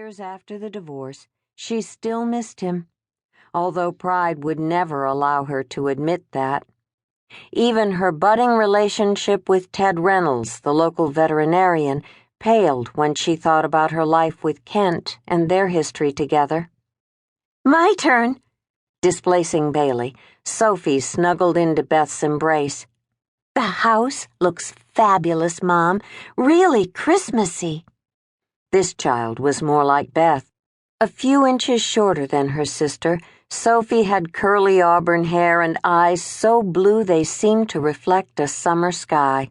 years after the divorce, she still missed him, although pride would never allow her to admit that. Even her budding relationship with Ted Reynolds, the local veterinarian, paled when she thought about her life with Kent and their history together. "My turn!" Displacing Bailey, Sophie snuggled into Beth's embrace. "The house looks fabulous, Mom. Really Christmassy." This child was more like Beth. A few inches shorter than her sister, Sophie had curly auburn hair and eyes so blue they seemed to reflect a summer sky.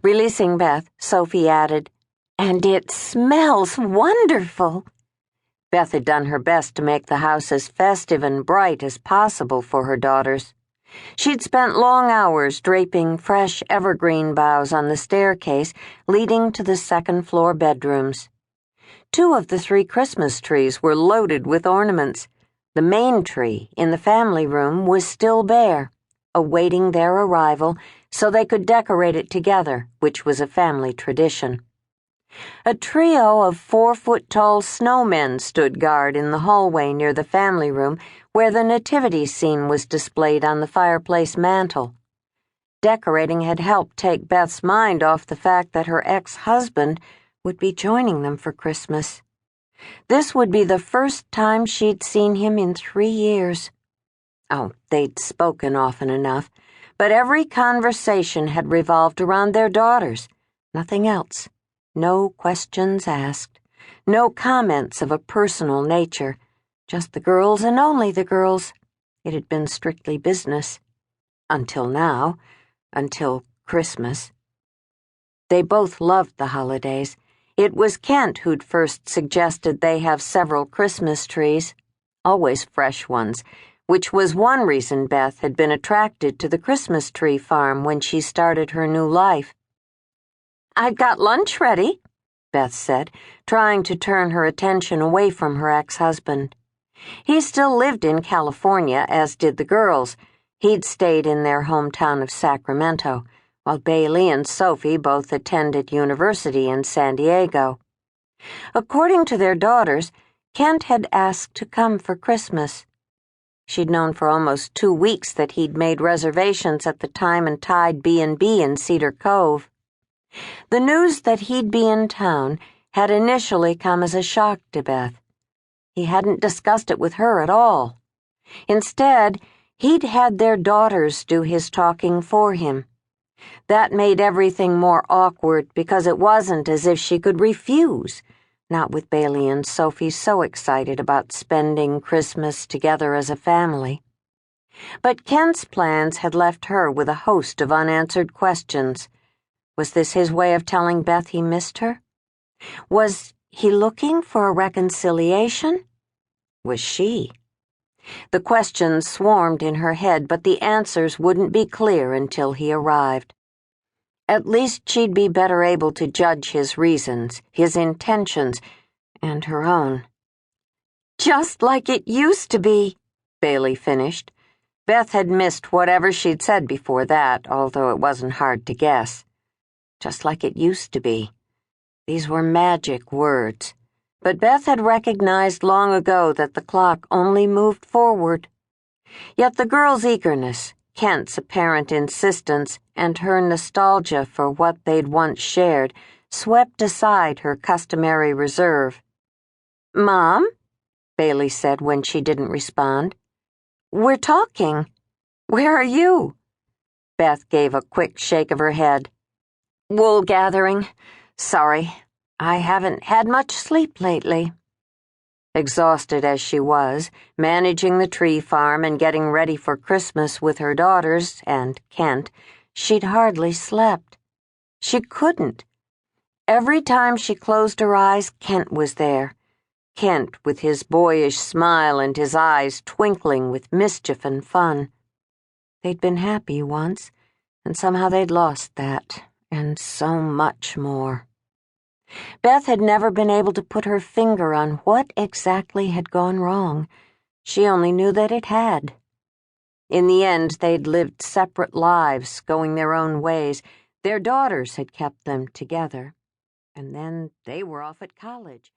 Releasing Beth, Sophie added, "And it smells wonderful." Beth had done her best to make the house as festive and bright as possible for her daughters. She'd spent long hours draping fresh evergreen boughs on the staircase leading to the second-floor bedrooms. 2 of the 3 Christmas trees were loaded with ornaments. The main tree in the family room was still bare, awaiting their arrival so they could decorate it together, which was a family tradition. A trio of 4-foot-tall snowmen stood guard in the hallway near the family room where the nativity scene was displayed on the fireplace mantel. Decorating had helped take Beth's mind off the fact that her ex-husband would be joining them for Christmas. This would be the first time she'd seen him in 3 years. Oh, they'd spoken often enough, but every conversation had revolved around their daughters, nothing else. No questions asked, no comments of a personal nature, just the girls and only the girls. It had been strictly business. Until now, until Christmas. They both loved the holidays. It was Kent who'd first suggested they have several Christmas trees, always fresh ones, which was one reason Beth had been attracted to the Christmas tree farm when she started her new life. "I've got lunch ready," Beth said, trying to turn her attention away from her ex-husband. He still lived in California, as did the girls. He'd stayed in their hometown of Sacramento, while Bailey and Sophie both attended university in San Diego. According to their daughters, Kent had asked to come for Christmas. She'd known for almost 2 weeks that he'd made reservations at the Time and Tide B&B in Cedar Cove. The news that he'd be in town had initially come as a shock to Beth. He hadn't discussed it with her at all. Instead, he'd had their daughters do his talking for him. That made everything more awkward because it wasn't as if she could refuse, not with Bailey and Sophie so excited about spending Christmas together as a family. But Kent's plans had left her with a host of unanswered questions. Was this his way of telling Beth he missed her? Was he looking for a reconciliation? Was she? The questions swarmed in her head, but the answers wouldn't be clear until he arrived. At least she'd be better able to judge his reasons, his intentions, and her own. "Just like it used to be," Bailey finished. Beth had missed whatever she'd said before that, although it wasn't hard to guess. Just like it used to be. These were magic words. But Beth had recognized long ago that the clock only moved forward. Yet the girl's eagerness, Kent's apparent insistence, and her nostalgia for what they'd once shared swept aside her customary reserve. "Mom?" Bailey said when she didn't respond. "We're talking. Where are you?" Beth gave a quick shake of her head. "Wool gathering. Sorry, I haven't had much sleep lately." Exhausted as she was, managing the tree farm and getting ready for Christmas with her daughters and Kent, she'd hardly slept. She couldn't. Every time she closed her eyes, Kent was there. Kent with his boyish smile and his eyes twinkling with mischief and fun. They'd been happy once, and somehow they'd lost that. And so much more. Beth had never been able to put her finger on what exactly had gone wrong. She only knew that it had. In the end, they'd lived separate lives, going their own ways. Their daughters had kept them together. And then they were off at college.